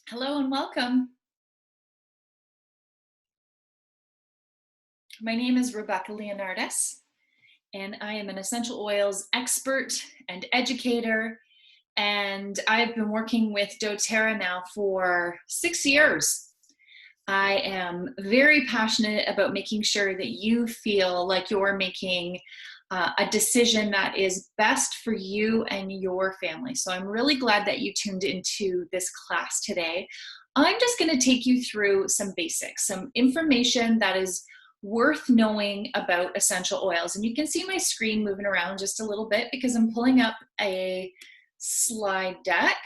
Hello and welcome. My name is Rebecca Leonardes, and I am an essential oils expert and educator. And I've been working with doTERRA now for 6 years. I am very passionate about making sure that you feel like you're making a decision that is best for you and your family. So I'm really glad that you tuned into this class today. I'm just going to take you through some basics, some information that is worth knowing about essential oils. And you can see my screen moving around just a little bit because I'm pulling up a slide deck,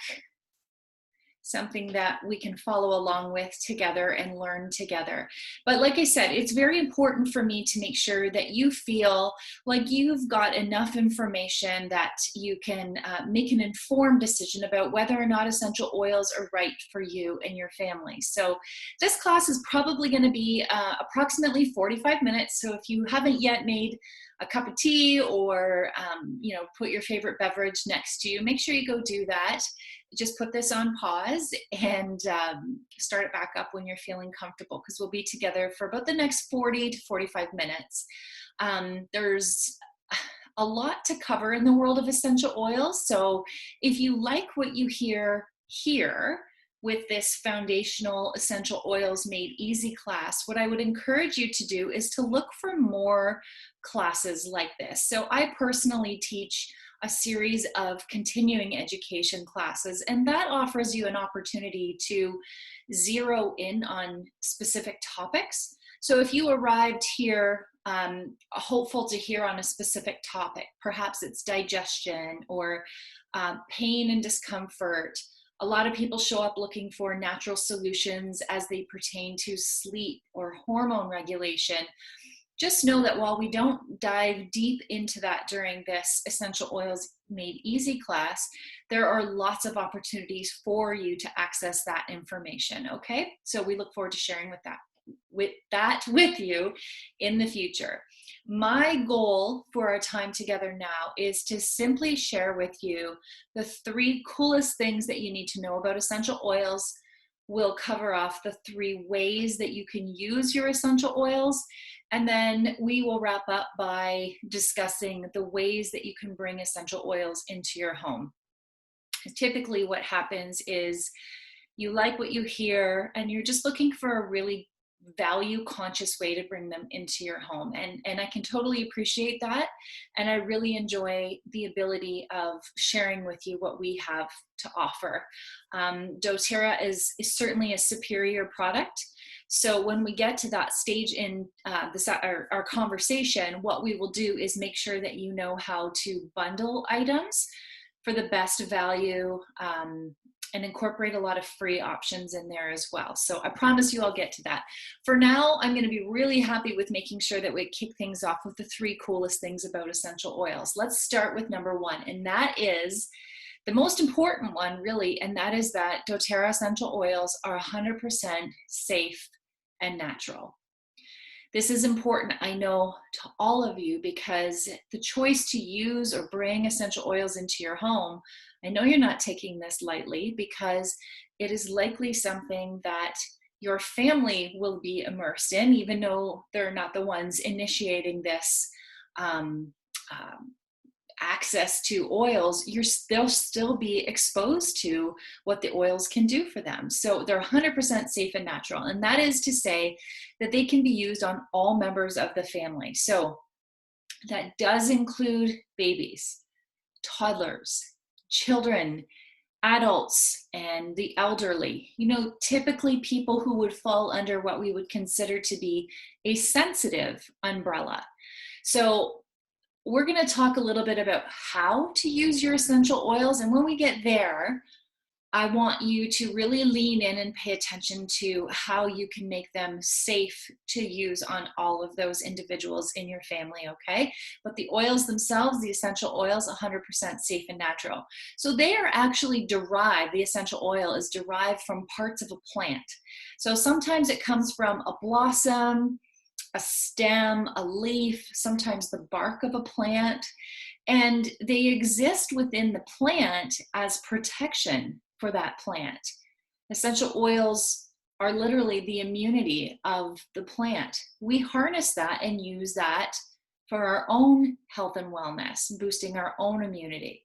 something that we can follow along with together and learn together. But like I said, it's very important for me to make sure that you feel like you've got enough information that you can make an informed decision about whether or not essential oils are right for you and your family. So this class is probably going to be approximately 45 minutes. So if you haven't yet made a cup of tea or put your favorite beverage next to you, make sure you go do that. Just put this on pause and start it back up when you're feeling comfortable, because we'll be together for about the next 40 to 45 minutes. There's a lot to cover in the world of essential oils. So if you like what you hear here with this foundational essential oils made easy class, what I would encourage you to do is to look for more classes like this. So I personally teach a series of continuing education classes, and that offers you an opportunity to zero in on specific topics. So if you arrived here hopeful to hear on a specific topic, perhaps it's digestion or pain and discomfort. A lot of people show up looking for natural solutions as they pertain to sleep or hormone regulation. Just know that while we don't dive deep into that during this Essential Oils Made Easy class, there are lots of opportunities for you to access that information, okay? So we look forward to sharing with you in the future. My goal for our time together now is to simply share with you the 3 coolest things that you need to know about essential oils. We'll cover off the 3 ways that you can use your essential oils, and then we will wrap up by discussing the ways that you can bring essential oils into your home. Typically what happens is you like what you hear and you're just looking for a really value conscious way to bring them into your home, and I can totally appreciate that, and I really enjoy the ability of sharing with you what we have to offer. doTERRA is certainly a superior product. So when we get to that stage in our conversation, what we will do is make sure that you know how to bundle items for the best value, and incorporate a lot of free options in there as well. So I promise you I'll get to that. For now, I'm going to be really happy with making sure that we kick things off with the 3 coolest things about essential oils. Let's start with number 1, and that is the most important one, really, and that is that doTERRA essential oils are 100% safe and natural. This is important, I know, to all of you, because the choice to use or bring essential oils into your home, I know you're not taking this lightly, because it is likely something that your family will be immersed in, even though they're not the ones initiating this access to oils. They'll still be exposed to what the oils can do for them. So they're 100% safe and natural. And that is to say that they can be used on all members of the family. So that does include babies, toddlers, children, adults, and the elderly. Typically people who would fall under what we would consider to be a sensitive umbrella. So we're going to talk a little bit about how to use your essential oils. And when we get there, I want you to really lean in and pay attention to how you can make them safe to use on all of those individuals in your family, okay? But the oils themselves, the essential oils, 100% safe and natural. So they are actually derived, the essential oil is derived from parts of a plant. So sometimes it comes from a blossom, a stem, a leaf, sometimes the bark of a plant, and they exist within the plant as protection for that plant. Essential oils are literally the immunity of the plant. We harness that and use that for our own health and wellness, boosting our own immunity.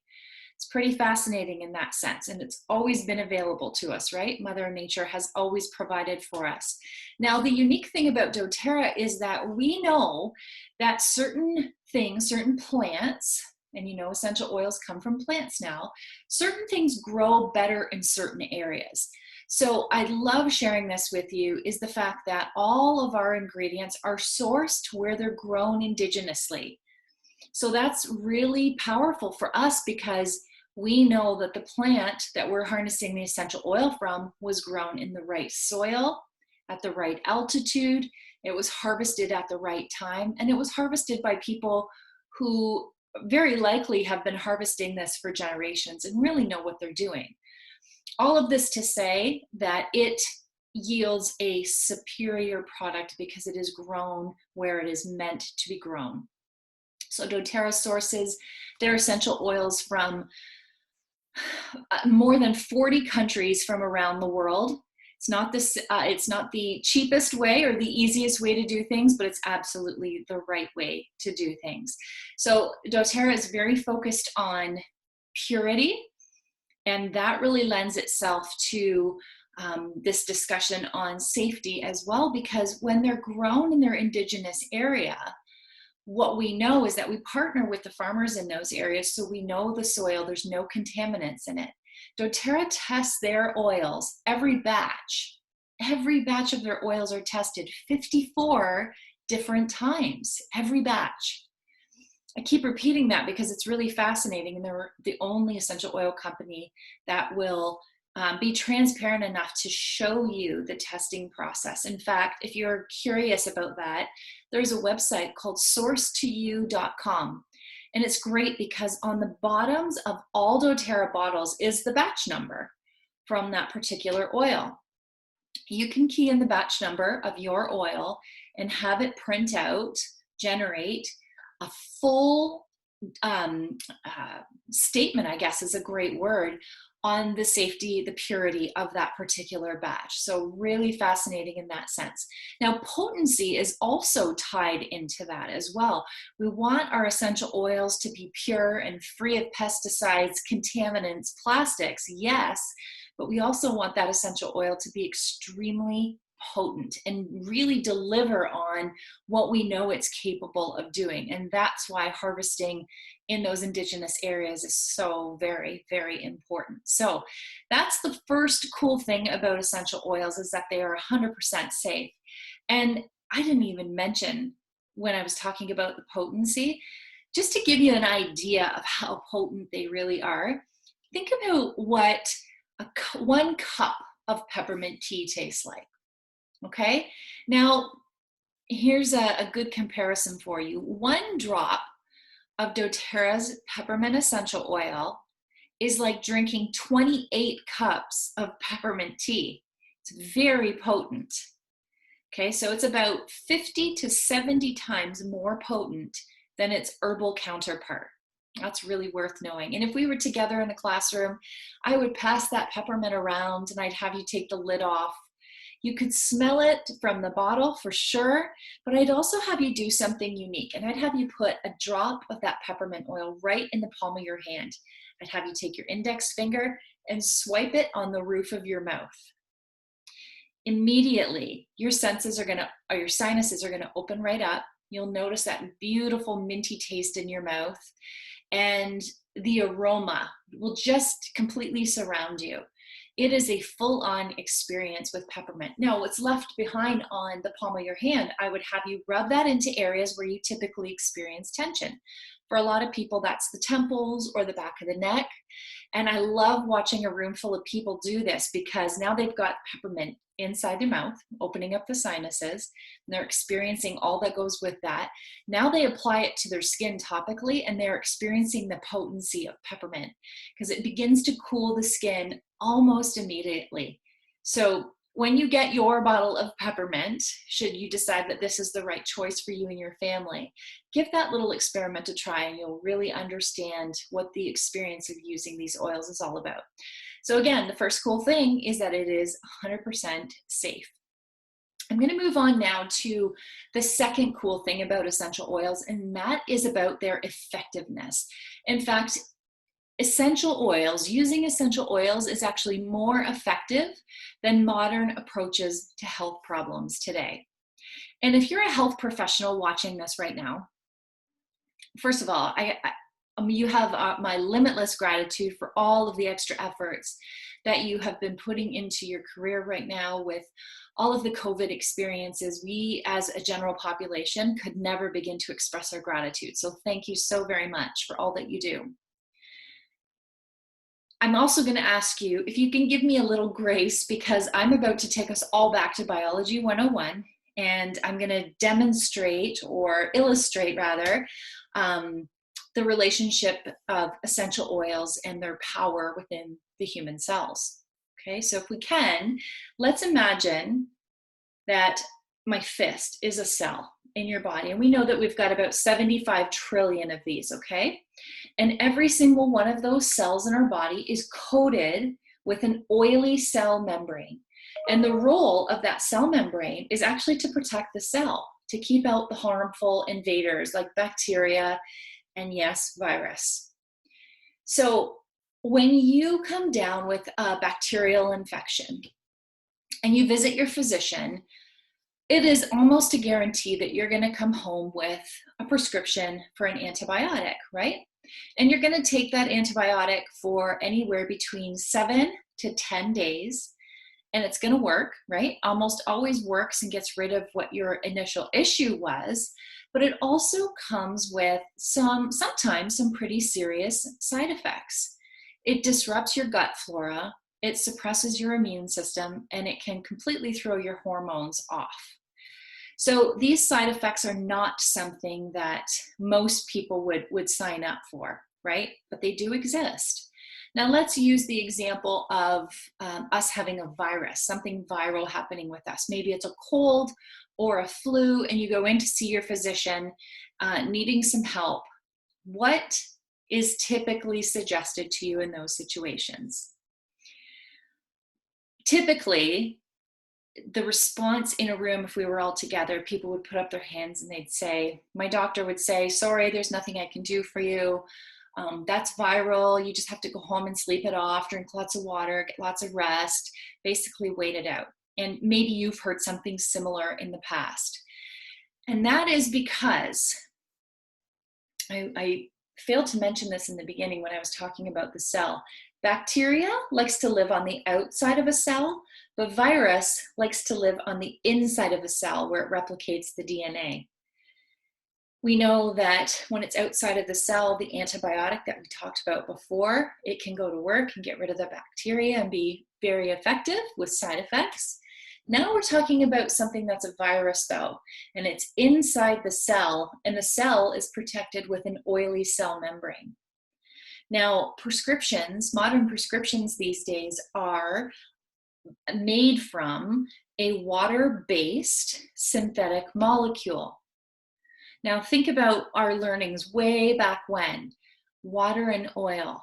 It's pretty fascinating in that sense, and it's always been available to us, right? Mother Nature has always provided for us. Now, the unique thing about doTERRA is that we know that certain things, certain plants, and you know essential oils come from plants now, certain things grow better in certain areas. So I love sharing this with you is the fact that all of our ingredients are sourced where they're grown indigenously. So that's really powerful for us because we know that the plant that we're harnessing the essential oil from was grown in the right soil, at the right altitude, it was harvested at the right time, and it was harvested by people who very likely have been harvesting this for generations and really know what they're doing. All of this to say that it yields a superior product because it is grown where it is meant to be grown. So doTERRA sources their essential oils from more than 40 countries from around the world. It's not the cheapest way or the easiest way to do things, but it's absolutely the right way to do things. So doTERRA is very focused on purity, and that really lends itself to this discussion on safety as well, because when they're grown in their indigenous area, what we know is that we partner with the farmers in those areas, so we know the soil, there's no contaminants in it. doTERRA tests their oils every batch. Every batch of their oils are tested 54 different times, every batch. I keep repeating that because it's really fascinating, and they're the only essential oil company that will be transparent enough to show you the testing process. In fact, if you're curious about that, there's a website called sourcetoyou.com. And it's great because on the bottoms of all doTERRA bottles is the batch number from that particular oil. You can key in the batch number of your oil and have it print out, generate a full statement, I guess is a great word, on the safety, the purity of that particular batch. So really fascinating in that sense. Now, potency is also tied into that as well. We want our essential oils to be pure and free of pesticides, contaminants, plastics, yes, but we also want that essential oil to be extremely potent and really deliver on what we know it's capable of doing. And that's why harvesting in those indigenous areas is so very, very important. So that's the first cool thing about essential oils, is that they are 100% safe. And I didn't even mention when I was talking about the potency, just to give you an idea of how potent they really are, think about what 1 cup of peppermint tea tastes like. Okay, now here's a good comparison for you. 1 drop of doTERRA's peppermint essential oil is like drinking 28 cups of peppermint tea. It's very potent. Okay, so it's about 50 to 70 times more potent than its herbal counterpart. That's really worth knowing. And if we were together in the classroom, I would pass that peppermint around and I'd have you take the lid off. You could smell it from the bottle for sure, but I'd also have you do something unique, and I'd have you put a drop of that peppermint oil right in the palm of your hand. I'd have you take your index finger and swipe it on the roof of your mouth. Immediately, your sinuses are gonna open right up. You'll notice that beautiful minty taste in your mouth, and the aroma will just completely surround you. It is a full-on experience with peppermint. Now, what's left behind on the palm of your hand, I would have you rub that into areas where you typically experience tension. For a lot of people, that's the temples or the back of the neck. And I love watching a room full of people do this, because now they've got peppermint inside their mouth, opening up the sinuses, and they're experiencing all that goes with that. Now they apply it to their skin topically, and they're experiencing the potency of peppermint because it begins to cool the skin almost immediately. So when you get your bottle of peppermint, should you decide that this is the right choice for you and your family, give that little experiment a try and you'll really understand what the experience of using these oils is all about. So again, the first cool thing is that it is 100% safe. I'm going to move on now to the second cool thing about essential oils, and that is about their effectiveness. In fact, using essential oils is actually more effective than modern approaches to health problems today. And if you're a health professional watching this right now, first of all, you have my limitless gratitude for all of the extra efforts that you have been putting into your career right now with all of the COVID experiences. We as a general population could never begin to express our gratitude. So thank you so very much for all that you do. I'm also going to ask you if you can give me a little grace, because I'm about to take us all back to Biology 101, and I'm going to demonstrate, or illustrate rather, the relationship of essential oils and their power within the human cells. Okay, so if we can, let's imagine that my fist is a cell in your body, and we know that we've got about 75 trillion of these, okay? And every single one of those cells in our body is coated with an oily cell membrane. And the role of that cell membrane is actually to protect the cell, to keep out the harmful invaders like bacteria and, yes, virus. So when you come down with a bacterial infection and you visit your physician, it is almost a guarantee that you're going to come home with a prescription for an antibiotic, right? And you're going to take that antibiotic for anywhere between 7 to 10 days, and it's going to work, right? Almost always works and gets rid of what your initial issue was, but it also comes with sometimes some pretty serious side effects. It disrupts your gut flora, it suppresses your immune system, and it can completely throw your hormones off. So these side effects are not something that most people would sign up for, right? But they do exist. Now let's use the example of us having a virus, something viral happening with us. Maybe it's a cold or a flu, and you go in to see your physician needing some help. What is typically suggested to you in those situations? Typically, the response in a room, if we were all together, people would put up their hands and they'd say, my doctor would say, sorry, there's nothing I can do for you. That's viral. You just have to go home and sleep it off, drink lots of water, get lots of rest, basically wait it out. And maybe you've heard something similar in the past. And that is because I failed to mention this in the beginning when I was talking about the cell. Bacteria likes to live on the outside of a cell, but virus likes to live on the inside of a cell where it replicates the DNA. We know that when it's outside of the cell, the antibiotic that we talked about before, it can go to work and get rid of the bacteria and be very effective with side effects. Now we're talking about something that's a virus though, and it's inside the cell, and the cell is protected with an oily cell membrane. Now, modern prescriptions these days are made from a water-based synthetic molecule. Now, think about our learnings way back when. Water and oil,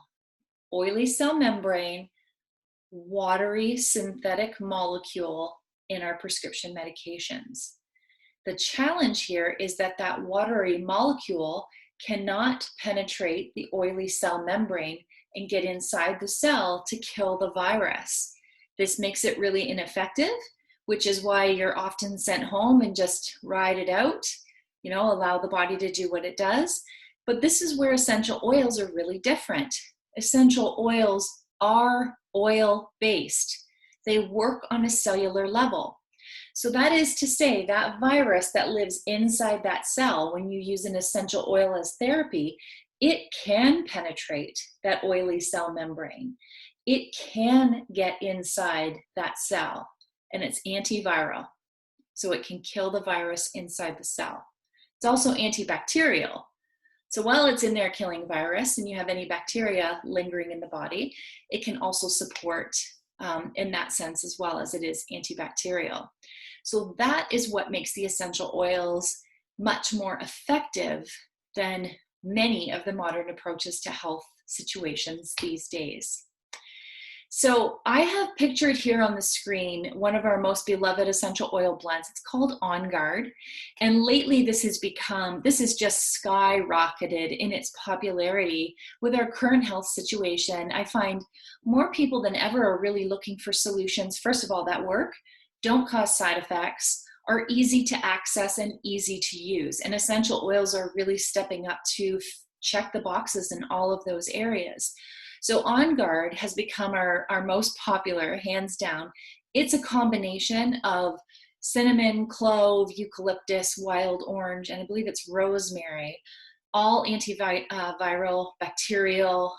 oily cell membrane, watery synthetic molecule in our prescription medications. The challenge here is that that watery molecule cannot penetrate the oily cell membrane and get inside the cell to kill the virus. This makes it really ineffective, which is why you're often sent home and just ride it out, allow the body to do what it does. But this is where essential oils are really different. Essential oils are oil-based. They work on a cellular level. So that is to say that virus that lives inside that cell, when you use an essential oil as therapy, it can penetrate that oily cell membrane. It can get inside that cell, and it's antiviral. So it can kill the virus inside the cell. It's also antibacterial. So while it's in there killing virus and you have any bacteria lingering in the body, it can also support in that sense, as well as it is antibacterial. So that is what makes the essential oils much more effective than many of the modern approaches to health situations these days. So I have pictured here on the screen one of our most beloved essential oil blends. It's called On Guard. And lately this has just skyrocketed in its popularity with our current health situation. I find more people than ever are really looking for solutions, first of all, that work, don't cause side effects, are easy to access and easy to use. And essential oils are really stepping up to check the boxes in all of those areas. So On Guard has become our most popular, hands down. It's a combination of cinnamon, clove, eucalyptus, wild orange, and I believe it's rosemary, all antiviral, bacterial.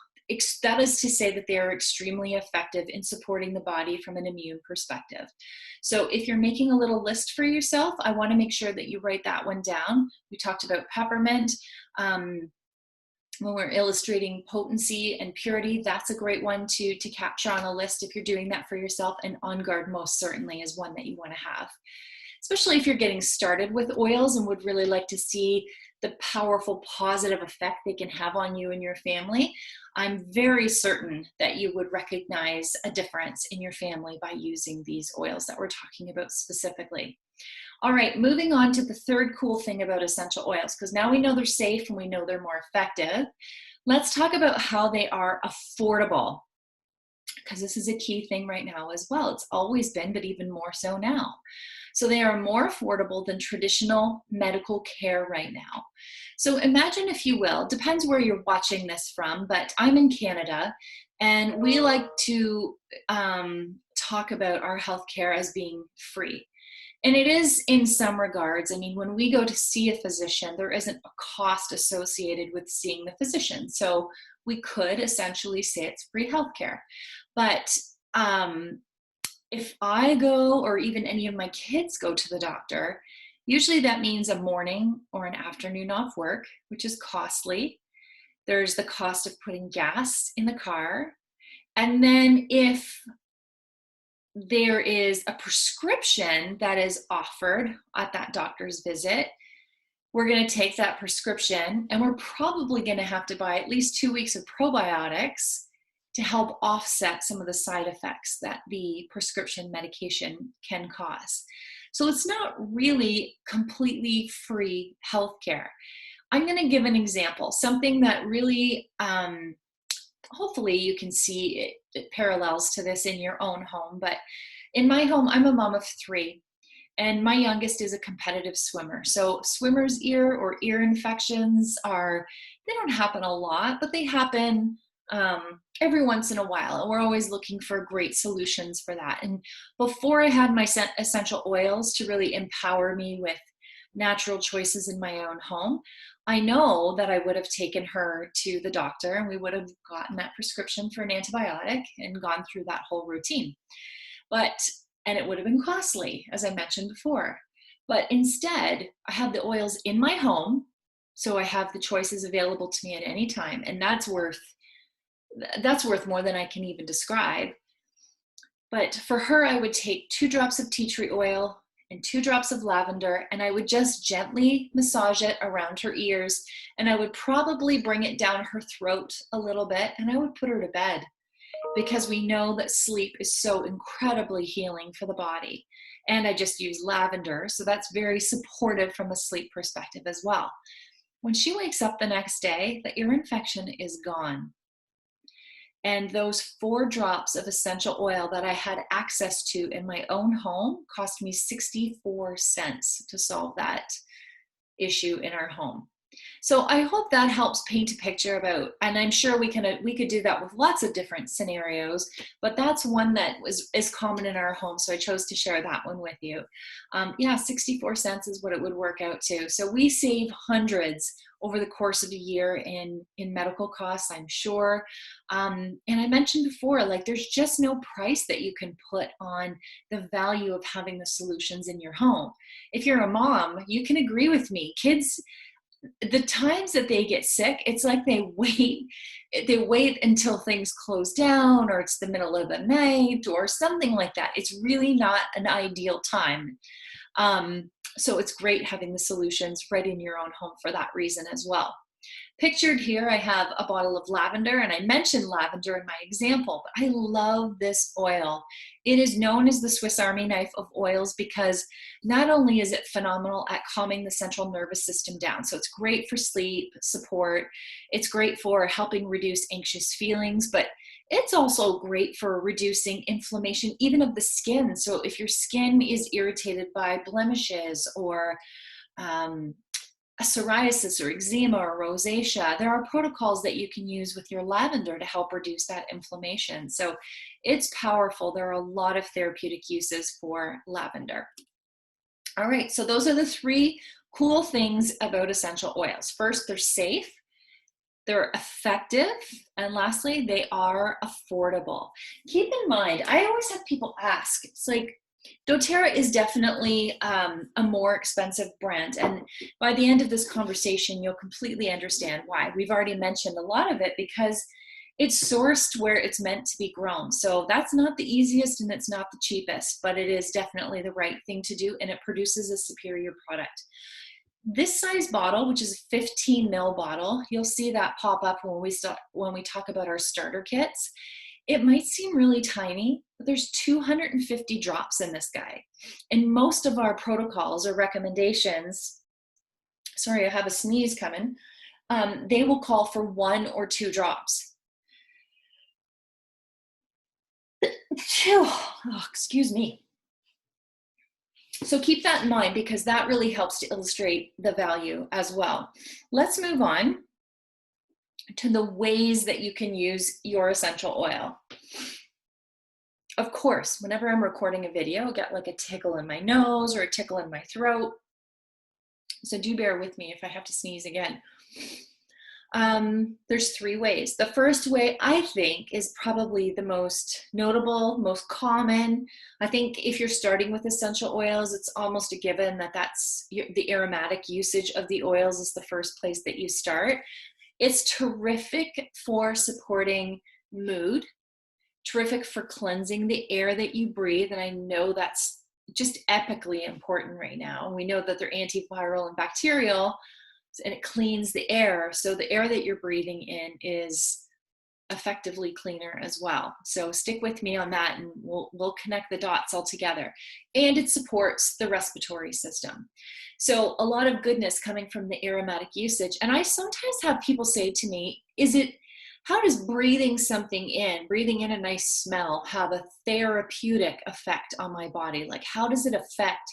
That is to say that they are extremely effective in supporting the body from an immune perspective. So if you're making a little list for yourself, I want to make sure that you write that one down. We talked about peppermint. When we're illustrating potency and purity, that's a great one to capture on a list if you're doing that for yourself. And On Guard most certainly is one that you want to have, especially if you're getting started with oils and would really like to see the powerful positive effect they can have on you and your family. I'm very certain that you would recognize a difference in your family by using these oils that we're talking about specifically. All right, moving on to the third cool thing about essential oils, because now we know they're safe and we know they're more effective. Let's talk about how they are affordable, because this is a key thing right now as well. It's always been, but even more so now. So they are more affordable than traditional medical care right now. So imagine, if you will, depends where you're watching this from, but I'm in Canada, and we like to talk about our healthcare as being free. And it is in some regards. I mean, when we go to see a physician, there isn't a cost associated with seeing the physician. So we could essentially say it's free healthcare. But if I go, or even any of my kids go to the doctor, usually that means a morning or an afternoon off work, which is costly. There's the cost of putting gas in the car. And then if there is a prescription that is offered at that doctor's visit, we're going to take that prescription and we're probably going to have to buy at least 2 weeks of probiotics to help offset some of the side effects that the prescription medication can cause. So it's not really completely free healthcare. I'm going to give an example, something that really, hopefully you can see it parallels to this in your own home. But in my home, I'm a mom of 3, and my youngest is a competitive swimmer. So swimmer's ear or ear infections they don't happen a lot, but they happen every once in a while. And we're always looking for great solutions for that. And before I had my essential oils to really empower me with natural choices in my own home, I know that I would have taken her to the doctor and we would have gotten that prescription for an antibiotic and gone through that whole routine. And it would have been costly, as I mentioned before. But instead, I have the oils in my home, so I have the choices available to me at any time, and that's worth more than I can even describe. But for her, I would take 2 drops of tea tree oil and 2 drops of lavender, and I would just gently massage it around her ears, and I would probably bring it down her throat a little bit, and I would put her to bed, because we know that sleep is so incredibly healing for the body. And I just use lavender, so that's very supportive from a sleep perspective as well. When she wakes up the next day, the ear infection is gone. And those 4 drops of essential oil that I had access to in my own home cost me 64 cents to solve that issue in our home. So I hope that helps paint a picture about, and I'm sure we could do that with lots of different scenarios, but that's one that is common in our home. So I chose to share that one with you. 64 cents is what it would work out to. So we save hundreds over the course of a year in medical costs, I'm sure. And I mentioned before, like, there's just no price that you can put on the value of having the solutions in your home. If you're a mom, you can agree with me. Kids, the times that they get sick, it's like they wait until things close down, or it's the middle of the night or something like that. It's really not an ideal time. So it's great having the solutions right in your own home for that reason as well. Pictured here, I have a bottle of lavender, and I mentioned lavender in my example, but I love this oil. It is known as the Swiss Army knife of oils because not only is it phenomenal at calming the central nervous system down, so it's great for sleep support, it's great for helping reduce anxious feelings, but it's also great for reducing inflammation, even of the skin. So if your skin is irritated by blemishes or a psoriasis or eczema or rosacea, there are protocols that you can use with your lavender to help reduce that inflammation. So it's powerful. There are a lot of therapeutic uses for lavender. All right, so those are the three cool things about essential oils. First, they're safe, they're effective, and lastly, they are affordable. Keep in mind, I always have people ask, it's like, doTERRA is definitely a more expensive brand, and by the end of this conversation you'll completely understand why. We've already mentioned a lot of it because it's sourced where it's meant to be grown. So that's not the easiest and it's not the cheapest, but it is definitely the right thing to do, and it produces a superior product. This size bottle, which is a 15 ml bottle, you'll see that pop up when we talk about our starter kits. It might seem really tiny, but there's 250 drops in this guy. And most of our protocols or recommendations, sorry, I have a sneeze coming, they will call for 1 or 2 drops. Oh, excuse me. So keep that in mind because that really helps to illustrate the value as well. Let's move on to the ways that you can use your essential oil. Of course, whenever I'm recording a video, I get like a tickle in my nose or a tickle in my throat. So do bear with me if I have to sneeze again. There's 3 ways. The first way, I think, is probably the most notable, most common. I think if you're starting with essential oils, it's almost a given that that's the aromatic usage of the oils is the first place that you start. It's terrific for supporting mood, terrific for cleansing the air that you breathe, and I know that's just epically important right now. We know that they're antiviral and bacterial, and it cleans the air, so the air that you're breathing in is effectively cleaner as well. So stick with me on that and we'll connect the dots all together. And it supports the respiratory system. So a lot of goodness coming from the aromatic usage. And I sometimes have people say to me, how does breathing in a nice smell have a therapeutic effect on my body? Like, how does it affect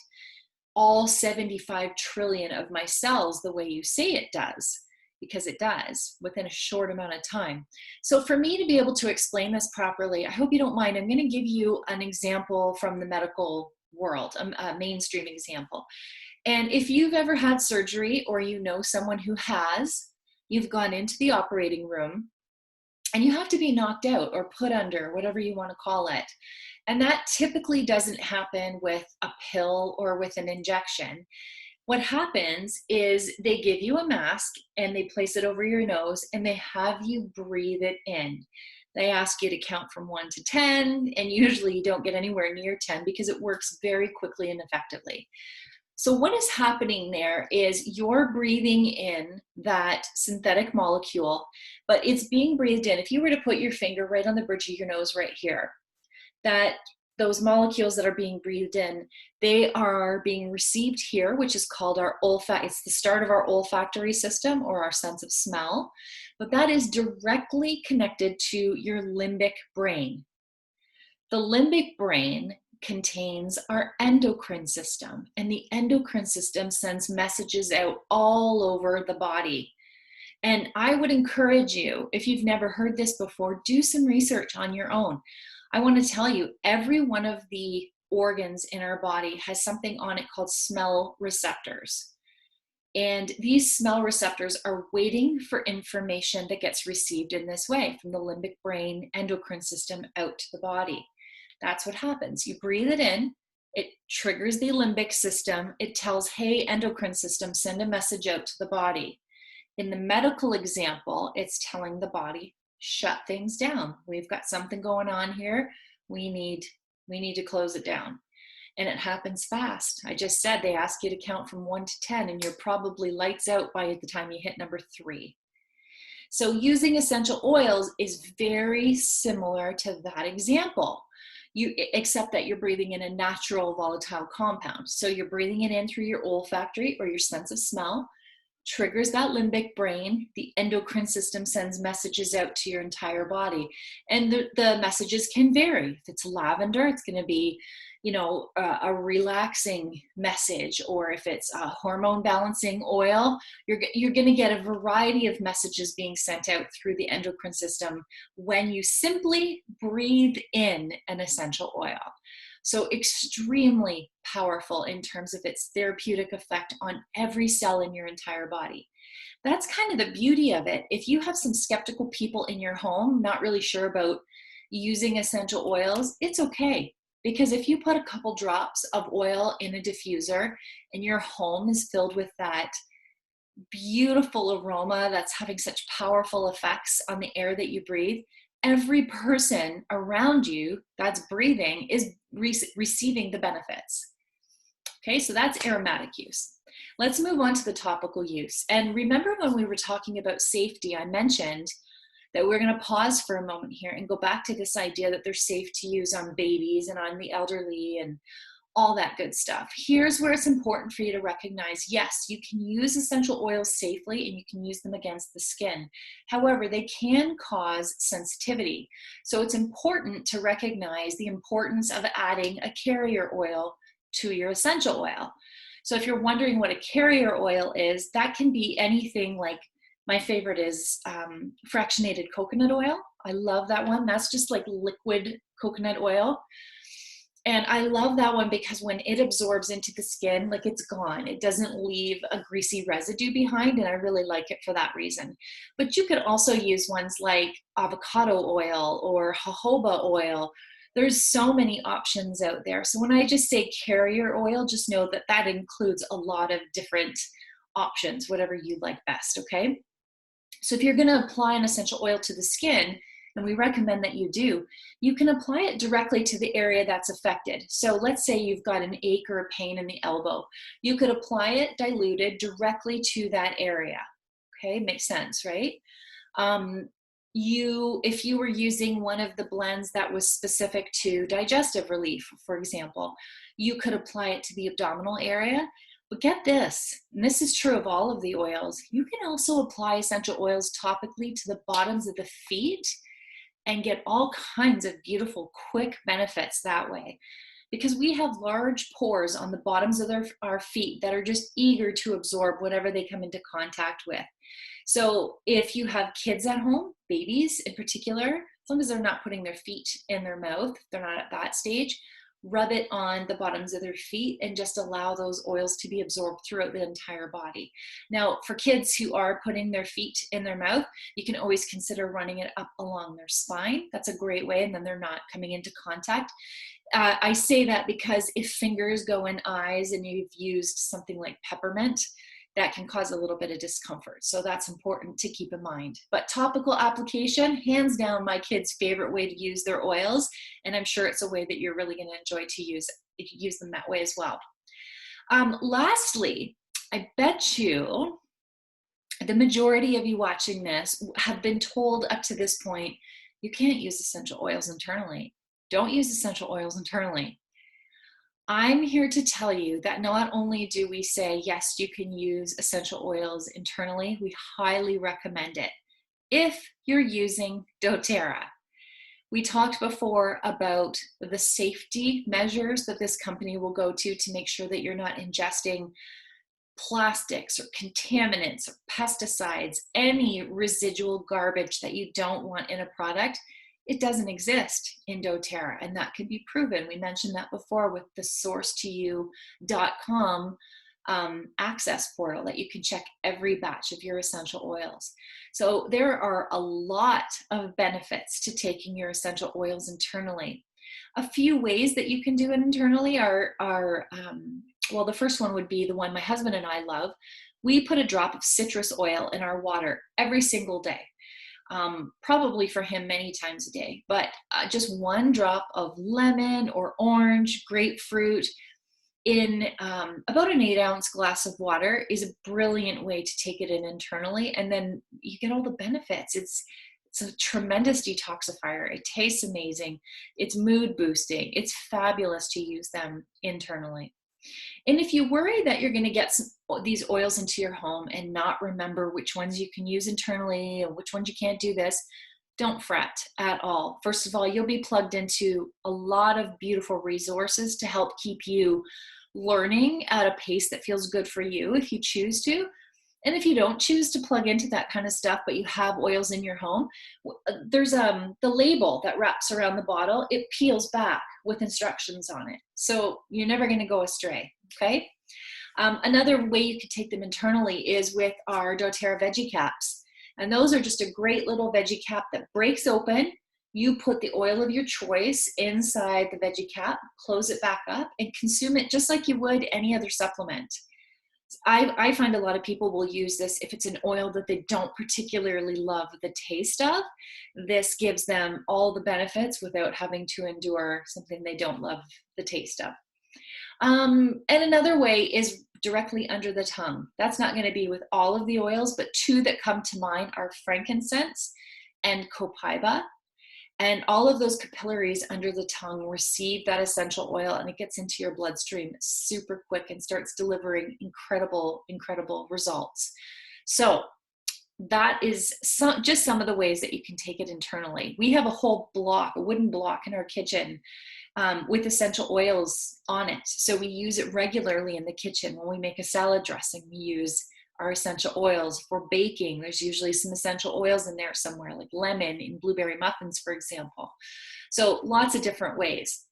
all 75 trillion of my cells the way you say it does? Because it does within a short amount of time. So for me to be able to explain this properly, I hope you don't mind, I'm going to give you an example from the medical world, a mainstream example. And if you've ever had surgery or you know someone who has, you've gone into the operating room and you have to be knocked out or put under, whatever you want to call it. And that typically doesn't happen with a pill or with an injection. What happens is they give you a mask and they place it over your nose and they have you breathe it in. They ask you to count from 1 to 10, and usually you don't get anywhere near 10 because it works very quickly and effectively. So what is happening there is you're breathing in that synthetic molecule, but it's being breathed in. If you were to put your finger right on the bridge of your nose right here, that those molecules that are being breathed in, they are being received here, which is called our olfactory. It's the start of our olfactory system or our sense of smell, but that is directly connected to your limbic brain. The limbic brain contains our endocrine system, and the endocrine system sends messages out all over the body. And I would encourage you, if you've never heard this before, do some research on your own. I want to tell you, every one of the organs in our body has something on it called smell receptors. And these smell receptors are waiting for information that gets received in this way from the limbic brain endocrine system out to the body. That's what happens. You breathe it in, It triggers the limbic system. It tells, hey, endocrine system, send a message out to the body. In the medical example, it's telling the body, shut things down. We've got something going on here. We need to close it down. And it happens fast. I just said they ask you to count from 1 to 10, and you're probably lights out by the time you hit number 3. So using essential oils is very similar to that example, except that you're breathing in a natural volatile compound. So you're breathing it in through your olfactory or your sense of smell, triggers that limbic brain. The endocrine system sends messages out to your entire body. And the messages can vary. If it's lavender, it's going to be, a relaxing message. Or if it's a hormone balancing oil, you're going to get a variety of messages being sent out through the endocrine system when you simply breathe in an essential oil. So extremely powerful in terms of its therapeutic effect on every cell in your entire body. That's kind of the beauty of it. If you have some skeptical people in your home, not really sure about using essential oils, it's okay. Because if you put a couple drops of oil in a diffuser and your home is filled with that beautiful aroma that's having such powerful effects on the air that you breathe, every person around you that's breathing is receiving the benefits. Okay, so that's aromatic use. Let's move on to the topical use. And remember when we were talking about safety, I mentioned that we're going to pause for a moment here and go back to this idea that they're safe to use on babies and on the elderly and all that good stuff. Here's where it's important for you to recognize, yes, you can use essential oils safely and you can use them against the skin. However, they can cause sensitivity. So it's important to recognize the importance of adding a carrier oil to your essential oil. So if you're wondering what a carrier oil is, that can be anything like, my favorite is fractionated coconut oil. I love that one. That's just like liquid coconut oil. And I love that one because when it absorbs into the skin, like it's gone. It doesn't leave a greasy residue behind, and I really like it for that reason. But you could also use ones like avocado oil or jojoba oil. There's so many options out there. So when I just say carrier oil, just know that that includes a lot of different options, whatever you like best, okay? So if you're going to apply an essential oil to the skin, and we recommend that you do, you can apply it directly to the area that's affected. So let's say you've got an ache or a pain in the elbow. You could apply it diluted directly to that area. Okay, makes sense, right? If you were using one of the blends that was specific to digestive relief, for example, you could apply it to the abdominal area. But get this, and this is true of all of the oils, you can also apply essential oils topically to the bottoms of the feet and get all kinds of beautiful, quick benefits that way. Because we have large pores on the bottoms of our feet that are just eager to absorb whatever they come into contact with. So if you have kids at home, babies in particular, as long as they're not putting their feet in their mouth, they're not at that stage, rub it on the bottoms of their feet and just allow those oils to be absorbed throughout the entire body. Now, for kids who are putting their feet in their mouth, you can always consider running it up along their spine. That's a great way, and then they're not coming into contact. I say that because if fingers go in eyes and you've used something like peppermint, that can cause a little bit of discomfort. So that's important to keep in mind. But topical application, hands down, my kids' favorite way to use their oils. And I'm sure it's a way that you're really going to enjoy to use if you use them that way as well. Lastly, I bet you the majority of you watching this have been told up to this point, you can't use essential oils internally. Don't use essential oils internally. I'm here to tell you that not only do we say, yes, you can use essential oils internally, we highly recommend it if you're using doTERRA. We talked before about the safety measures that this company will go to make sure that you're not ingesting plastics or contaminants or pesticides, any residual garbage that you don't want in a product. It doesn't exist in doTERRA, and that can be proven. We mentioned that before with the source2you.com access portal that you can check every batch of your essential oils. So there are a lot of benefits to taking your essential oils internally. A few ways that you can do it internally are well, the first one would be the one my husband and I love. We put a drop of citrus oil in our water every single day. Probably for him many times a day, but just one drop of lemon or orange, grapefruit in about an 8-ounce glass of water is a brilliant way to take it in internally, and then you get all the benefits. It's a tremendous detoxifier. It tastes amazing. It's mood boosting. It's fabulous to use them internally. And if you worry that you're going to get these oils into your home and not remember which ones you can use internally and which ones you can't do this, don't fret at all. First of all, you'll be plugged into a lot of beautiful resources to help keep you learning at a pace that feels good for you if you choose to. And if you don't choose to plug into that kind of stuff, but you have oils in your home, there's the label that wraps around the bottle. It peels back with instructions on it. So you're never going to go astray, okay? Another way you could take them internally is with our doTERRA veggie caps. And those are just a great little veggie cap that breaks open. You put the oil of your choice inside the veggie cap, close it back up, and consume it just like you would any other supplement. I find a lot of people will use this if it's an oil that they don't particularly love the taste of. This gives them all the benefits without having to endure something they don't love the taste of. And another way is directly under the tongue. That's not going to be with all of the oils, but two that come to mind are frankincense and copaiba. And all of those capillaries under the tongue receive that essential oil, and it gets into your bloodstream super quick and starts delivering incredible, incredible results. So that is just some of the ways that you can take it internally. We have a whole block, a wooden block in our kitchen with essential oils on it. So we use it regularly in the kitchen. When we make a salad dressing, we use our essential oils. For baking, there's usually some essential oils in there somewhere, like lemon in blueberry muffins, for example. So lots of different ways.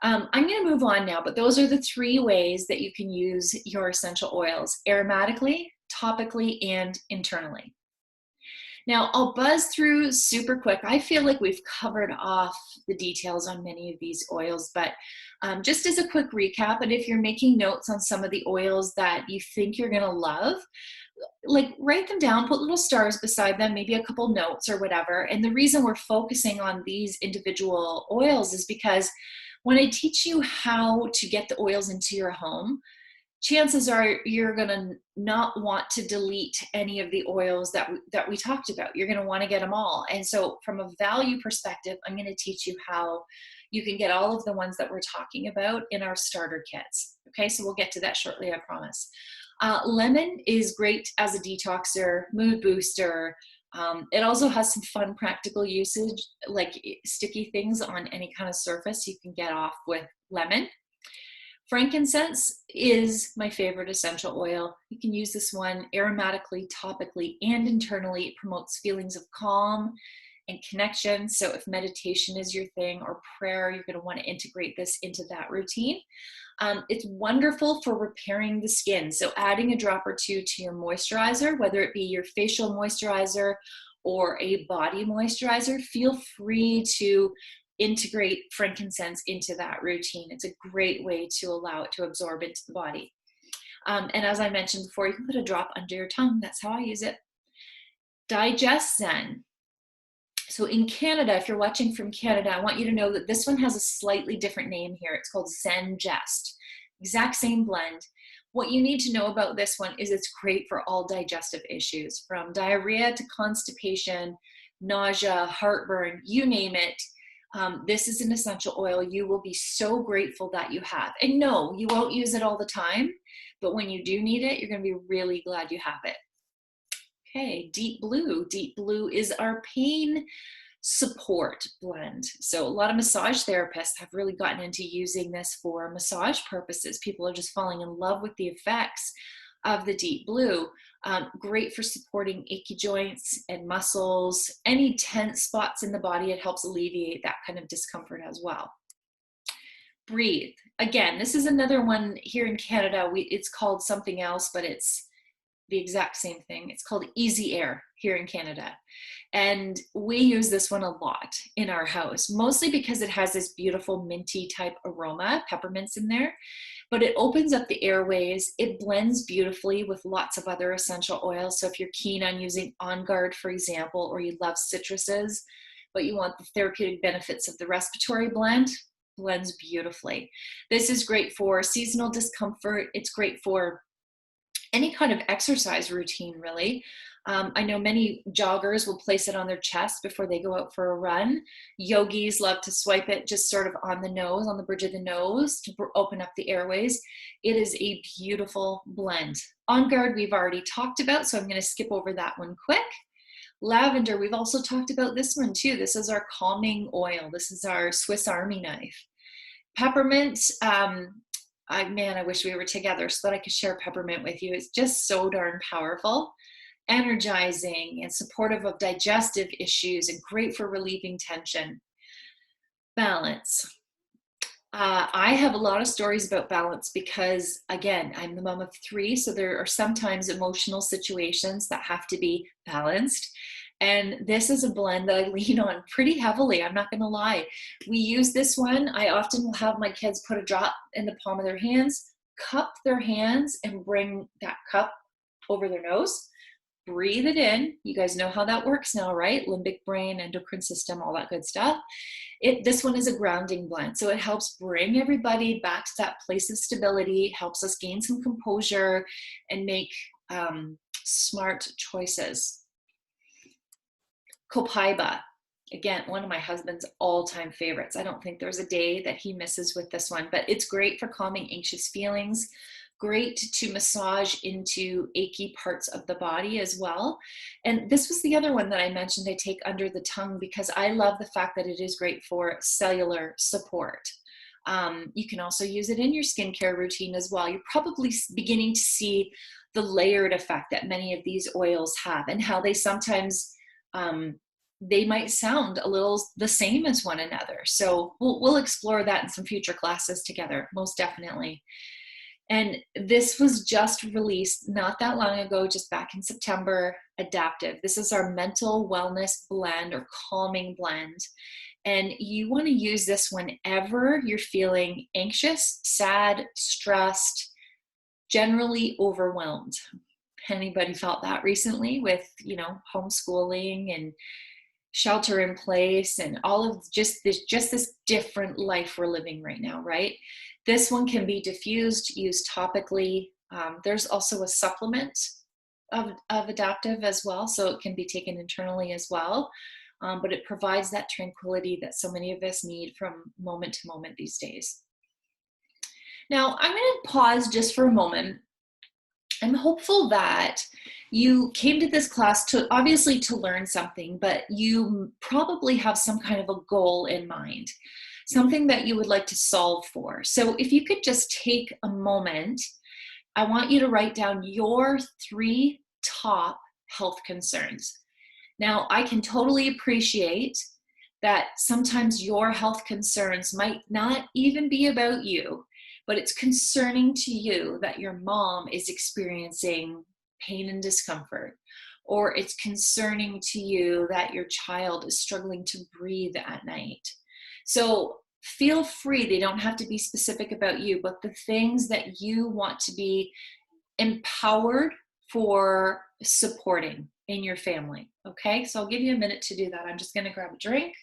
I'm going to move on now, but those are the 3 ways that you can use your essential oils: aromatically, topically, and internally. Now, I'll buzz through super quick. I feel like we've covered off the details on many of these oils, but just as a quick recap, and if you're making notes on some of the oils that you think you're going to love, like write them down, put little stars beside them, maybe a couple notes or whatever. And the reason we're focusing on these individual oils is because when I teach you how to get the oils into your home, chances are you're going to not want to delete any of the oils that we talked about. You're going to want to get them all. And so from a value perspective, I'm going to teach you how you can get all of the ones that we're talking about in our starter kits. Okay, so we'll get to that shortly, I promise. Lemon is great as a detoxer, mood booster. It also has some fun practical usage, like sticky things on any kind of surface you can get off with lemon. Frankincense is my favorite essential oil. You can use this one aromatically, topically, and internally. It promotes feelings of calm and connection. So if meditation is your thing or prayer, you're going to want to integrate this into that routine. It's wonderful for repairing the skin. So adding a drop or two to your moisturizer, whether it be your facial moisturizer or a body moisturizer, feel free to integrate frankincense into that routine. It's a great way to allow it to absorb into the body. And as I mentioned before, you can put a drop under your tongue. That's how I use it. Digest Zen. So in Canada, if you're watching from Canada, I want you to know that this one has a slightly different name here. It's called Zengest. Exact same blend. What you need to know about this one is it's great for all digestive issues, from diarrhea to constipation, nausea, heartburn, you name it. This is an essential oil you will be so grateful that you have. And no, you won't use it all the time, but when you do need it, you're going to be really glad you have it. Okay, Deep Blue. Deep Blue is our pain support blend. So a lot of massage therapists have really gotten into using this for massage purposes. People are just falling in love with the effects of the Deep Blue. Great for supporting achy joints and muscles, any tense spots in the body. It helps alleviate that kind of discomfort as well. Breathe. Again, this is another one here in Canada. It's called something else, but it's the exact same thing. It's called Easy Air. here in Canada. And we use this one a lot in our house, mostly because it has this beautiful minty type aroma, peppermints in there, but it opens up the airways. It blends beautifully with lots of other essential oils. So if you're keen on using On Guard, for example, or you love citruses, but you want the therapeutic benefits of the respiratory blend, blends beautifully. This is great for seasonal discomfort. It's great for any kind of exercise routine, really. I know many joggers will place it on their chest before they go out for a run. Yogis love to swipe it just sort of on the nose, on the bridge of the nose to open up the airways. It is a beautiful blend. On Guard, we've already talked about, so I'm going to skip over that one quick. Lavender, we've also talked about this one too. This is our calming oil. This is our Swiss Army knife. Peppermint, I wish we were together so that I could share peppermint with you. It's just so darn powerful, energizing and supportive of digestive issues and great for relieving tension. Balance. I have a lot of stories about balance because, again, I'm the mom of 3, so there are sometimes emotional situations that have to be balanced. And this is a blend that I lean on pretty heavily. I'm not going to lie. We use this one. I often will have my kids put a drop in the palm of their hands, cup their hands, and bring that cup over their nose. Breathe it in. You guys know how that works now, right? Limbic brain, endocrine system, all that good stuff. This one is a grounding blend. So it helps bring everybody back to that place of stability, helps us gain some composure and make smart choices. Copaiba, again, one of my husband's all-time favorites. I don't think there's a day that he misses with this one, but it's great for calming anxious feelings, great to massage into achy parts of the body as well. And this was the other one that I mentioned I take under the tongue because I love the fact that it is great for cellular support. You can also use it in your skincare routine as well. You're probably beginning to see the layered effect that many of these oils have and how they sometimes they might sound a little the same as one another. So we'll explore that in some future classes together, most definitely. And this was just released not that long ago, just back in September, Adaptive. This is our mental wellness blend or calming blend. And you want to use this whenever you're feeling anxious, sad, stressed, generally overwhelmed. Anybody felt that recently with, homeschooling and shelter in place and all of just this different life we're living right now, right? This one can be diffused, used topically. There's also a supplement of Adaptive as well, so it can be taken internally as well. But it provides that tranquility that so many of us need from moment to moment these days. Now, I'm going to pause just for a moment. I'm hopeful that you came to this class to learn something, but you probably have some kind of a goal in mind, something that you would like to solve for. So if you could just take a moment, I want you to write down your 3 top health concerns. Now, I can totally appreciate that sometimes your health concerns might not even be about you, but it's concerning to you that your mom is experiencing pain and discomfort, or it's concerning to you that your child is struggling to breathe at night. So feel free, they don't have to be specific about you, but the things that you want to be empowered for supporting in your family, okay? So I'll give you a minute to do that. I'm just gonna grab a drink.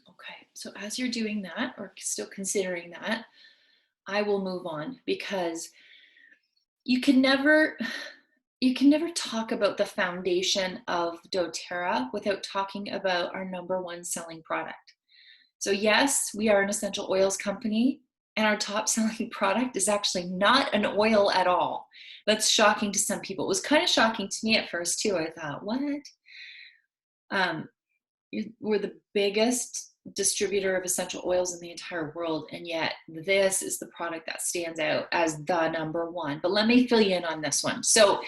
Okay, so as you're doing that, or still considering that, I will move on because you can never talk about the foundation of doTERRA without talking about our #1 selling product. So yes, we are an essential oils company, and our top selling product is actually not an oil at all. That's shocking to some people. It was kind of shocking to me at first too. I thought, what? We're the biggest distributor of essential oils in the entire world, and yet this is the product that stands out as the #1. But let me fill you in on this one. So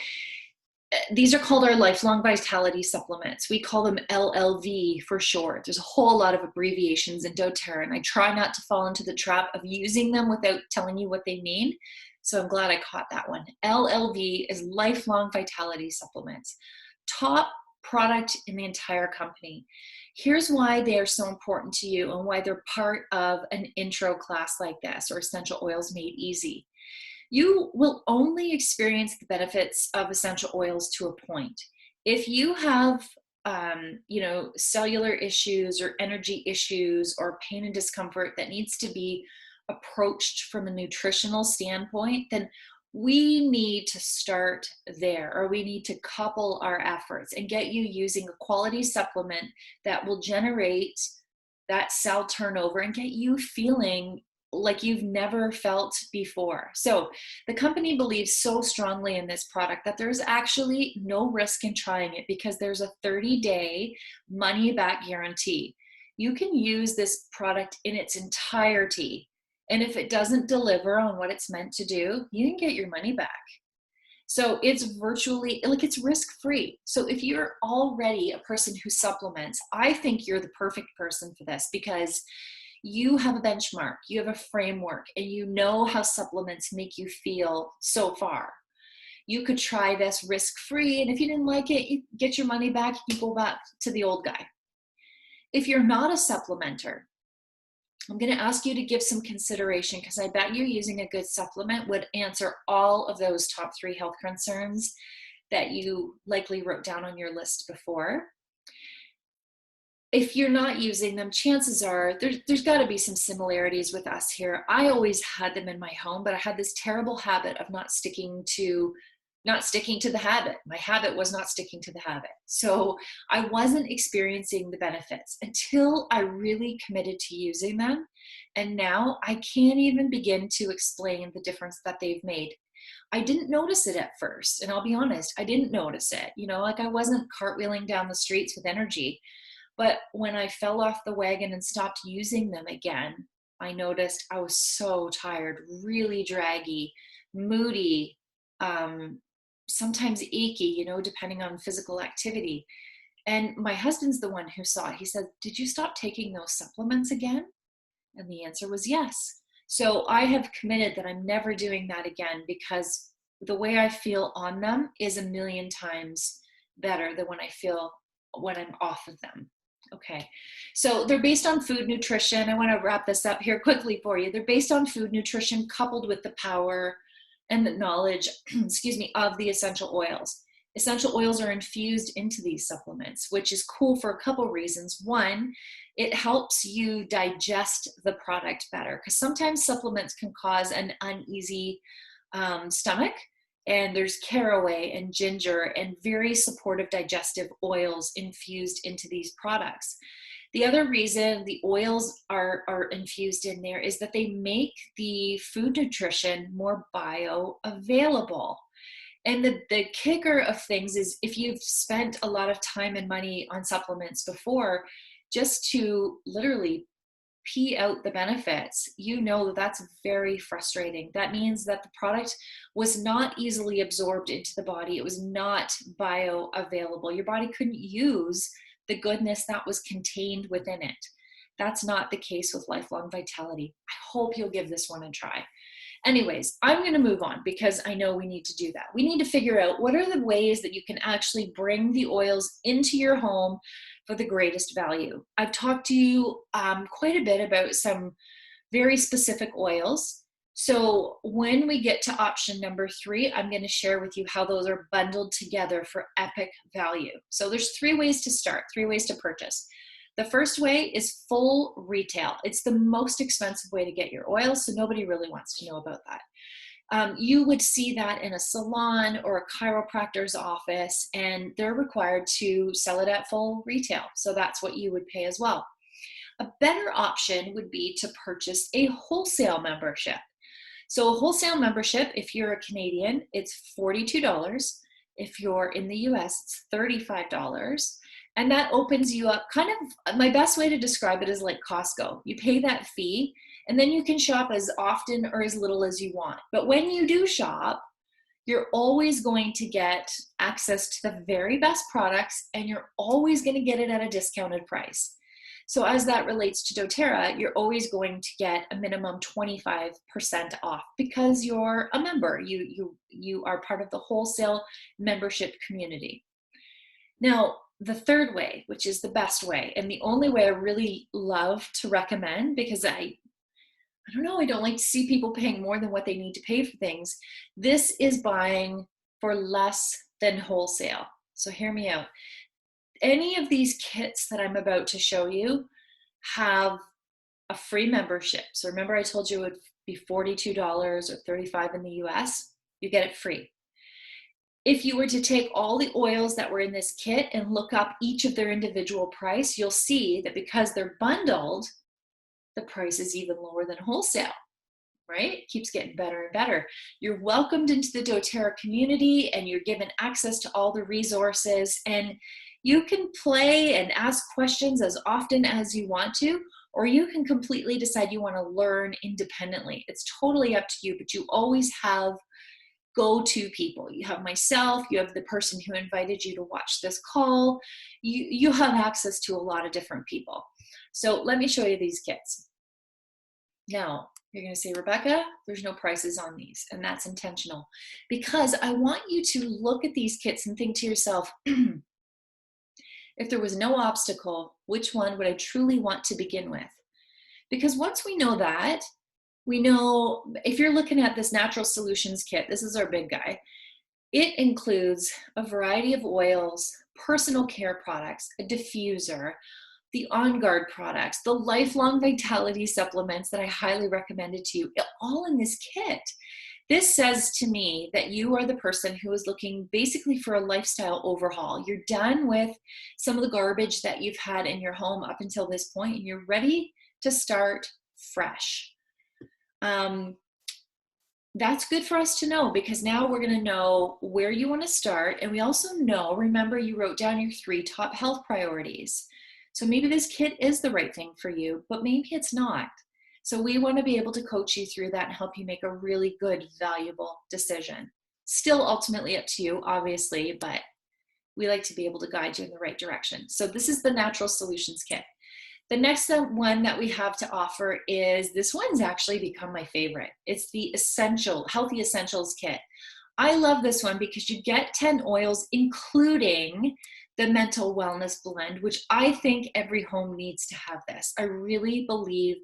these are called our lifelong vitality supplements. We call them LLV for short. There's a whole lot of abbreviations in doTERRA, and I try not to fall into the trap of using them without telling you what they mean. So I'm glad I caught that one. LLV is lifelong vitality supplements. Top product in the entire company. Here's why they are so important to you and why they're part of an intro class like this, or Essential Oils Made Easy. You will only experience the benefits of essential oils to a point. If you have, cellular issues or energy issues or pain and discomfort that needs to be approached from a nutritional standpoint, then we need to start there, or we need to couple our efforts and get you using a quality supplement that will generate that cell turnover and get you feeling like you've never felt before. So the company believes so strongly in this product that there's actually no risk in trying it, because there's a 30-day money back guarantee. You can use this product in its entirety, and if it doesn't deliver on what it's meant to do, you can get your money back. So it's virtually, like, it's risk-free. So if you're already a person who supplements, I think you're the perfect person for this, because you have a benchmark, you have a framework, and you know how supplements make you feel so far. You could try this risk-free, and if you didn't like it, you get your money back, you go back to the old guy. If you're not a supplementer, I'm going to ask you to give some consideration, because I bet you using a good supplement would answer all of those top 3 health concerns that you likely wrote down on your list before. If you're not using them, chances are there's got to be some similarities with us here. I always had them in my home, but I had this terrible habit of not sticking to the habit. My habit was not sticking to the habit. So I wasn't experiencing the benefits until I really committed to using them. And now I can't even begin to explain the difference that they've made. I didn't notice it at first. And I'll be honest, I didn't notice it. Like, I wasn't cartwheeling down the streets with energy. But when I fell off the wagon and stopped using them again, I noticed I was so tired, really draggy, moody, sometimes achy, depending on physical activity. And my husband's the one who saw it. He said, "Did you stop taking those supplements again?" And the answer was yes. So I have committed that I'm never doing that again, because the way I feel on them is a million times better than when I'm off of them. Okay, so they're based on food nutrition. I want to wrap this up here quickly for you. They're based on food nutrition coupled with the power and the knowledge, of the essential oils. Essential oils are infused into these supplements, which is cool for a couple reasons. One, it helps you digest the product better, because sometimes supplements can cause an uneasy stomach. And there's caraway and ginger and very supportive digestive oils infused into these products. The other reason the oils are infused in there is that they make the food nutrition more bioavailable. And the kicker of things is, if you've spent a lot of time and money on supplements before, just to literally pee out the benefits, that's very frustrating. That means that the product was not easily absorbed into the body. It was not bioavailable. Your body couldn't use the goodness that was contained within it. That's not the case with lifelong vitality. I hope you'll give this one a try. Anyways, I'm going to move on, because I know we need to do that. We need to figure out what are the ways that you can actually bring the oils into your home for the greatest value. I've talked to you quite a bit about some very specific oils. So when we get to option number 3, I'm going to share with you how those are bundled together for epic value. So there's 3 ways to start, 3 ways to purchase. The first way is full retail. It's the most expensive way to get your oils, so nobody really wants to know about that. You would see that in a salon or a chiropractor's office, and they're required to sell it at full retail. So that's what you would pay as well. A better option would be to purchase a wholesale membership. So a wholesale membership, if you're a Canadian, it's $42. If you're in the US, it's $35. And that opens you up, kind of, my best way to describe it is like Costco. You pay that fee, and then you can shop as often or as little as you want. But when you do shop, you're always going to get access to the very best products, and you're always going to get it at a discounted price. So as that relates to doTERRA, you're always going to get a minimum 25% off because you're a member. You are part of the wholesale membership community. Now, the third way, which is the best way, and the only way I really love to recommend, because I don't know, I don't like to see people paying more than what they need to pay for things. This is buying for less than wholesale. So hear me out. Any of these kits that I'm about to show you have a free membership. So remember I told you it would be $42 or $35 in the US? You get it free. If you were to take all the oils that were in this kit and look up each of their individual price, you'll see that because they're bundled, the price is even lower than wholesale, right? It keeps getting better and better. You're welcomed into the doTERRA community, and you're given access to all the resources, and you can play and ask questions as often as you want to, or you can completely decide you want to learn independently. It's totally up to you, but you always have go-to people. You have myself, you have the person who invited you to watch this call. You have access to a lot of different people. So let me show you these kits. Now, you're going to say, Rebecca, there's no prices on these, and that's intentional because I want you to look at these kits and think to yourself, if there was no obstacle, which one would I truly want to begin with? Because once we know that, we know if you're looking at this Natural Solutions kit, this is our big guy. It includes a variety of oils, personal care products, a diffuser, the On Guard products, the lifelong vitality supplements that I highly recommended to you, all in this kit. This says to me that you are the person who is looking basically for a lifestyle overhaul. You're done with some of the garbage that you've had in your home up until this point, and you're ready to start fresh. That's good for us to know, because now we're going to know where you want to start. And we also know, remember, you wrote down your 3 top health priorities. So maybe this kit is the right thing for you, but maybe it's not. So we want to be able to coach you through that and help you make a really good, valuable decision. Still ultimately up to you, obviously, but we like to be able to guide you in the right direction. So this is the Natural Solutions Kit. The next one that we have to offer is, this one's actually become my favorite. It's the Healthy Essentials Kit. I love this one because you get 10 oils, including the Mental Wellness Blend, which I think every home needs to have this. I really believe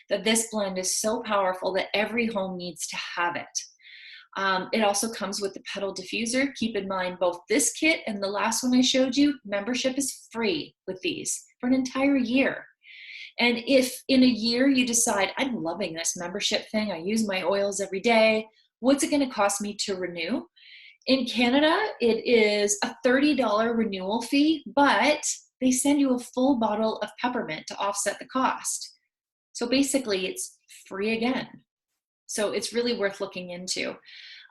that this blend is so powerful that every home needs to have it. It also comes with the Petal Diffuser. Keep in mind, both this kit and the last one I showed you, membership is free with these for an entire year. And if in a year you decide, I'm loving this membership thing, I use my oils every day, what's it going to cost me to renew? In Canada, it is a $30 renewal fee, but they send you a full bottle of peppermint to offset the cost. So basically, it's free again. So it's really worth looking into.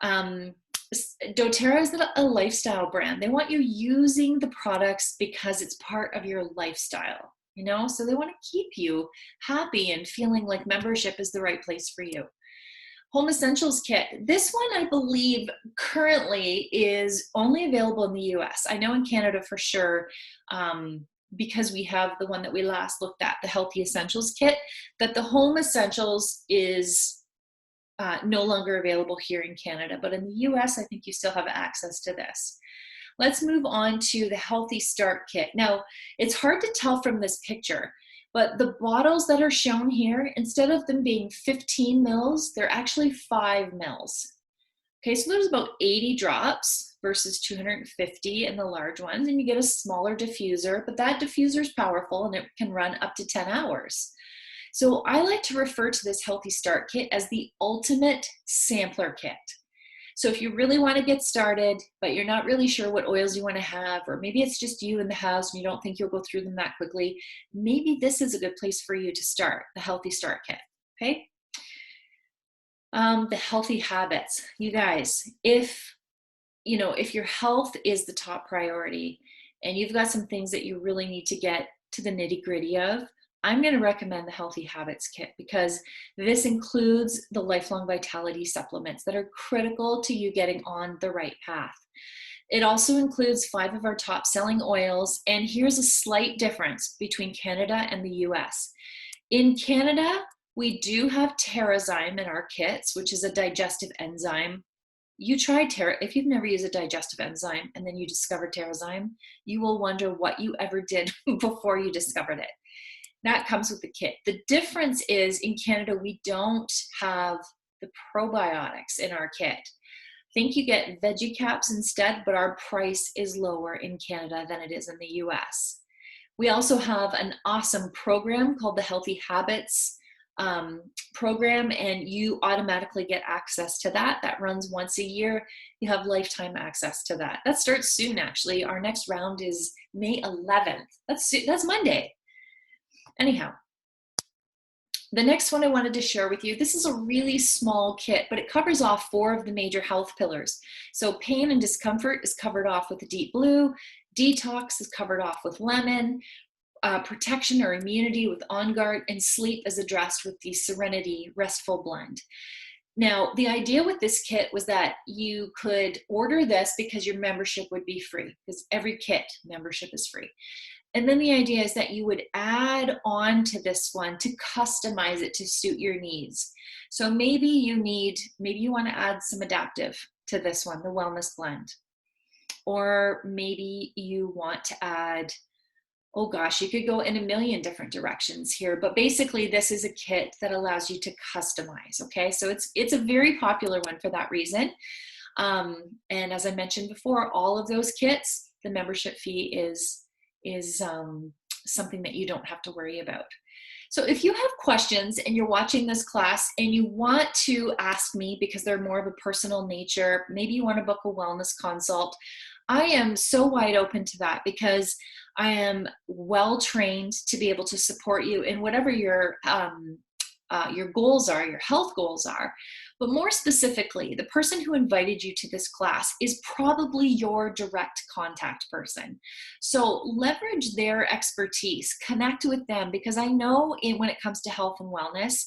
doTERRA is a lifestyle brand. They want you using the products because it's part of your lifestyle, you know? So they want to keep you happy and feeling like membership is the right place for you. Home Essentials Kit. This one, I believe, currently is only available in the US. I know in Canada for sure, because we have the one that we last looked at, the Healthy Essentials Kit, that the Home Essentials is no longer available here in Canada. But in the US, I think you still have access to this. Let's move on to the Healthy Start Kit. Now, it's hard to tell from this picture, but the bottles that are shown here, instead of them being 15 mils, they're actually 5 mils. Okay, so there's about 80 drops versus 250 in the large ones, and you get a smaller diffuser, but that diffuser is powerful and it can run up to 10 hours. So I like to refer to this Healthy Start Kit as the ultimate sampler kit. So if you really want to get started, but you're not really sure what oils you want to have, or maybe it's just you in the house and you don't think you'll go through them that quickly, maybe this is a good place for you to start, the Healthy Start Kit, okay? The healthy habits. You guys, if your health is the top priority and you've got some things that you really need to get to the nitty-gritty of, I'm going to recommend the Healthy Habits Kit because this includes the Lifelong Vitality supplements that are critical to you getting on the right path. It also includes 5 of our top selling oils, and here's a slight difference between Canada and the US. In Canada, we do have Terrazyme in our kits, which is a digestive enzyme. You try if you've never used a digestive enzyme and then you discover Terrazyme, you will wonder what you ever did before you discovered it. That comes with the kit. The difference is in Canada, we don't have the probiotics in our kit. Think you get veggie caps instead, but our price is lower in Canada than it is in the US. We also have an awesome program called the Healthy Habits program, and you automatically get access to that. That runs once a year. You have lifetime access to that. That starts soon, actually. Our next round is May 11th. That's Monday. Anyhow, the next one I wanted to share with you, this is a really small kit, but it covers off 4 of the major health pillars. So pain and discomfort is covered off with the deep blue, detox is covered off with lemon, protection or immunity with On Guard, and sleep is addressed with the Serenity Restful Blend. Now, the idea with this kit was that you could order this because your membership would be free, because every kit membership is free. And then the idea is that you would add on to this one to customize it to suit your needs. So maybe you want to add some adaptive to this one, the Wellness Blend. Or maybe you want to add, oh gosh, you could go in a million different directions here, but basically this is a kit that allows you to customize, okay? So it's a very popular one for that reason. And as I mentioned before, all of those kits, the membership fee is something that you don't have to worry about. So if you have questions and you're watching this class and you want to ask me because they're more of a personal nature, maybe you want to book a wellness consult, I am so wide open to that because I am well trained to be able to support you in whatever your goals are, your health goals are. But more specifically, the person who invited you to this class is probably your direct contact person. So leverage their expertise, connect with them, because I know when it comes to health and wellness,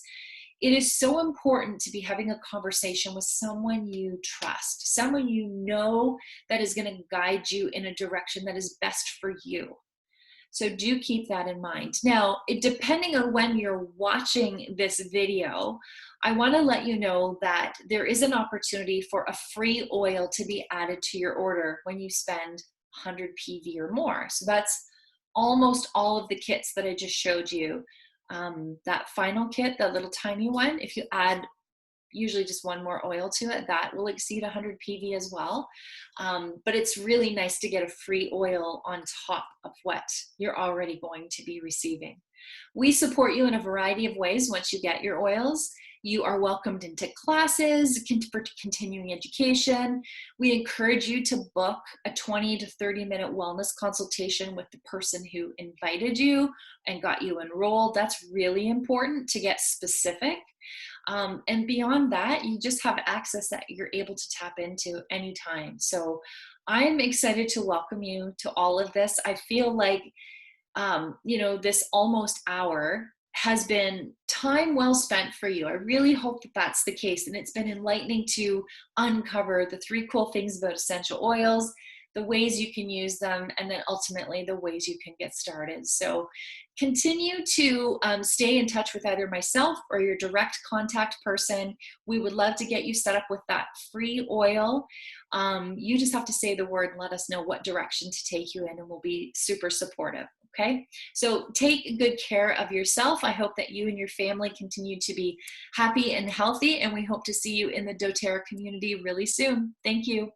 it is so important to be having a conversation with someone you trust, someone you know that is going to guide you in a direction that is best for you. So do keep that in mind. Now, depending on when you're watching this video, I want to let you know that there is an opportunity for a free oil to be added to your order when you spend 100 PV or more. So that's almost all of the kits that I just showed you. That final kit, that little tiny one, if you add usually just one more oil to it, that will exceed 100 PV as well. But it's really nice to get a free oil on top of what you're already going to be receiving. We support you in a variety of ways once you get your oils. You are welcomed into classes for continuing education. We encourage you to book a 20 to 30-minute wellness consultation with the person who invited you and got you enrolled. That's really important to get specific. And beyond that, you just have access that you're able to tap into anytime. So I'm excited to welcome you to all of this. I feel like, this almost hour has been time well spent for you. I really hope that that's the case. And it's been enlightening to uncover the 3 cool things about essential oils, the ways you can use them, and then ultimately the ways you can get started. So continue to stay in touch with either myself or your direct contact person. We would love to get you set up with that free oil. You just have to say the word and let us know what direction to take you in, and we'll be super supportive. Okay, so take good care of yourself. I hope that you and your family continue to be happy and healthy, and we hope to see you in the doTERRA community really soon. Thank you.